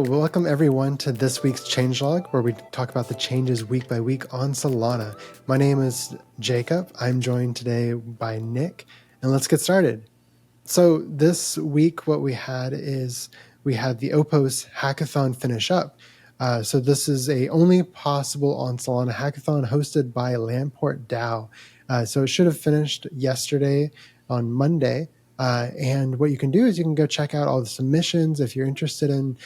welcome everyone to this week's Changelog, where we talk about the changes week by week on Solana. My name is Jacob. I'm joined today by Nick, and let's get started. So this week, what we had is we had the OPOS Hackathon finish up. So this is a only possible on Solana Hackathon hosted by Lamport DAO. So it should have finished yesterday on Monday. And what you can do is you can go check out all the submissions if you're interested in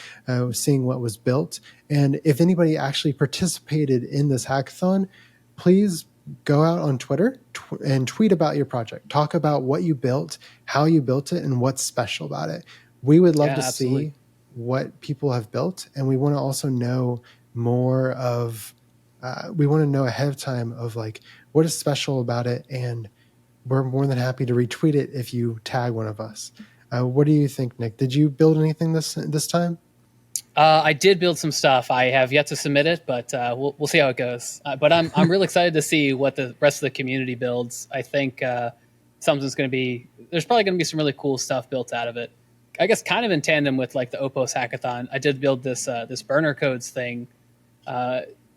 seeing what was built. And if anybody actually participated in this hackathon, please go out on Twitter and tweet about your project. Talk about what you built, how you built it, and what's special about it. We would love to see what people have built, and we want to also know more of, we want to know ahead of time of like what is special about it, and we're more than happy to retweet it if you tag one of us. What do you think, Nick? Did you build anything this time? I did build some stuff. I have yet to submit it, but we'll see how it goes. But I'm really excited to see what the rest of the community builds. I think there's probably going to be some really cool stuff built out of it. I guess kind of in tandem with like the OPOS hackathon, I did build this Burner.codes thing.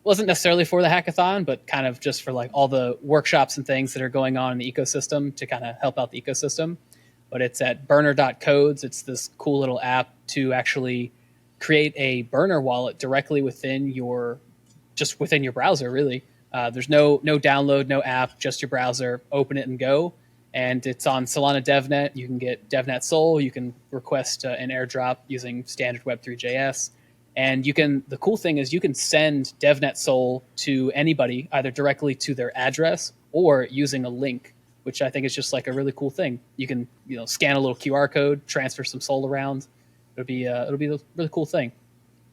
Wasn't necessarily for the hackathon, but kind of just for like all the workshops and things that are going on in the ecosystem to kind of help out the ecosystem. But it's at Burner.codes. It's this cool little app to actually create a Burner wallet directly within your browser, really. There's no download, no app, just your browser. Open it and go. And it's on Solana DevNet. You can get DevNet Sol. You can request an airdrop using standard Web3.js. And the cool thing is you can send DevNet Sol to anybody, either directly to their address or using a link, which I think is just like a really cool thing. You can, scan a little QR code, transfer some Sol around. It'll be a really cool thing.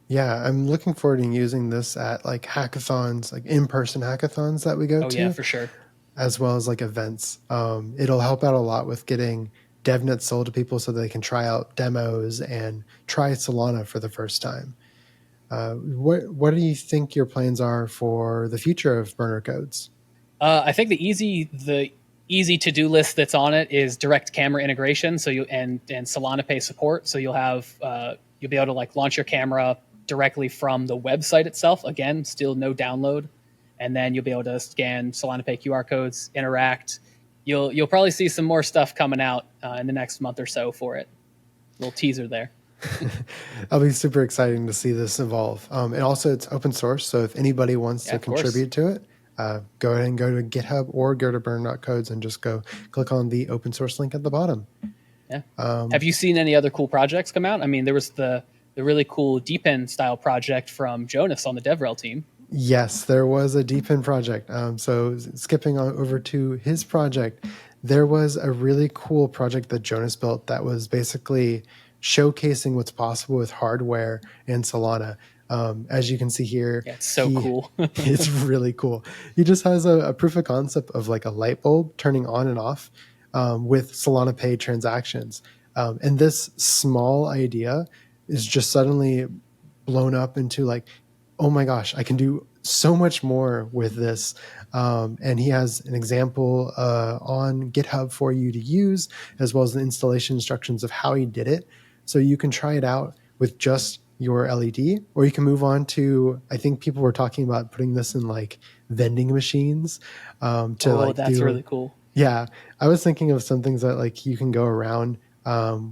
Yeah, I'm looking forward to using this at like hackathons, like in-person hackathons that we go to. Oh yeah, for sure. As well as like events. It'll help out a lot with getting DevNet Sol to people so they can try out demos and try Solana for the first time. What do you think your plans are for the future of Burner.codes? I think the easy to-do list that's on it is direct camera integration. So and Solana Pay support. So you'll be able to like launch your camera directly from the website itself. Again, still no download. And then you'll be able to scan Solana Pay QR codes, interact. You'll probably see some more stuff coming out in the next month or so for it. Little teaser there. That'll be super exciting to see this evolve. And also it's open source. So if anybody wants to contribute to it, go ahead and go to GitHub or go to Burner.codes and just go click on the open source link at the bottom. Yeah. Have you seen any other cool projects come out? I mean, there was the really cool DeepIn style project from Jonas on the DevRel team. Yes, there was a DeepIn project. So skipping on over to his project, there was a really cool project that Jonas built that was basically showcasing what's possible with hardware and Solana. As you can see here, it's so cool. It's really cool. He just has a proof of concept of like a light bulb turning on and off with Solana Pay transactions. And this small idea is just suddenly blown up into like, oh my gosh, I can do so much more with this. And he has an example on GitHub for you to use, as well as the installation instructions of how he did it. So you can try it out with just your LED, or you can move on to, I think people were talking about putting this in like vending machines. That's really cool. Yeah. I was thinking of some things that like you can go around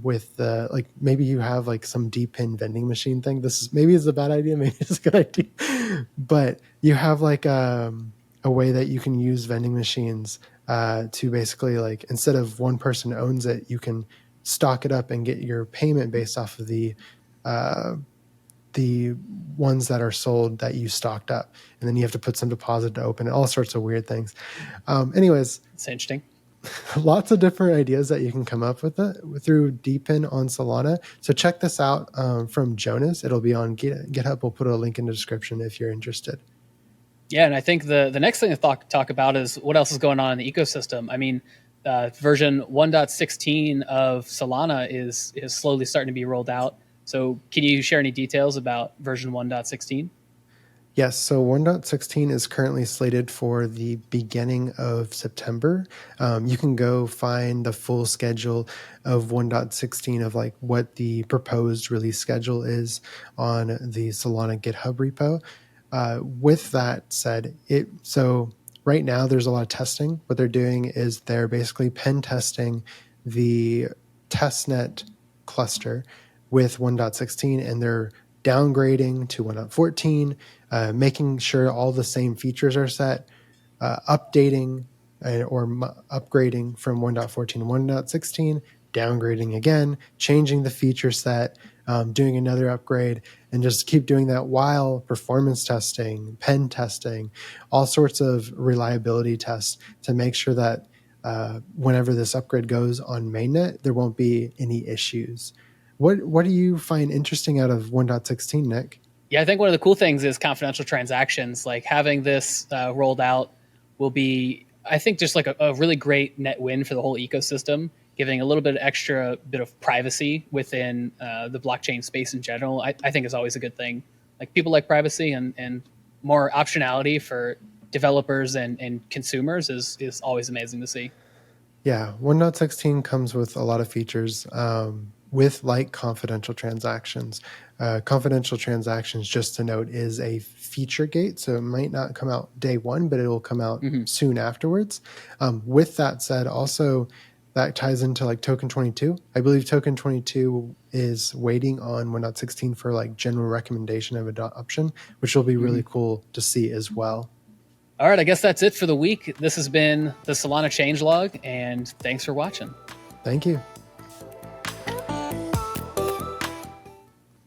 with like maybe you have like some DeepIn vending machine thing. Maybe it's a bad idea, maybe it's a good idea, but you have like a way that you can use vending machines to basically like, instead of one person owns it, you can stock it up and get your payment based off of the ones that are sold that you stocked up, and then you have to put some deposit to open it, all sorts of weird things. Anyways, it's interesting. Lots of different ideas that you can come up with through DeepIn on Solana. So check this out from Jonas. It'll be on GitHub. We'll put a link in the description if you're interested. Yeah, and I think the next thing to talk about is what else is going on in the ecosystem. I mean, version 1.16 of Solana is slowly starting to be rolled out. So can you share any details about version 1.16? Yes, so 1.16 is currently slated for the beginning of September. You can go find the full schedule of 1.16 of like what the proposed release schedule is on the Solana GitHub repo. With that said, so right now there's a lot of testing. What they're doing is they're basically pen testing the testnet cluster with 1.16, and they're downgrading to 1.14, making sure all the same features are set, updating upgrading from 1.14 to 1.16, downgrading again, changing the feature set, doing another upgrade, and just keep doing that while performance testing, pen testing, all sorts of reliability tests to make sure that whenever this upgrade goes on mainnet, there won't be any issues. What do you find interesting out of 1.16, Nick? Yeah, I think one of the cool things is confidential transactions. Like having this rolled out will be, I think, just like a really great net win for the whole ecosystem, giving a little bit extra bit of privacy within the blockchain space in general. I think is always a good thing. Like people like privacy, and more optionality for developers and consumers is always amazing to see. Yeah, 1.16 comes with a lot of features with like confidential transactions. Confidential transactions, just to note, is a feature gate, so it might not come out day one, but it will come out soon afterwards. With that said, also that ties into like token 22. I believe token 22 is waiting on 1.16 for like general recommendation of adoption, which will be really cool to see as well. All right, I guess that's it for the week. This has been the Solana Changelog, and thanks for watching. Thank you.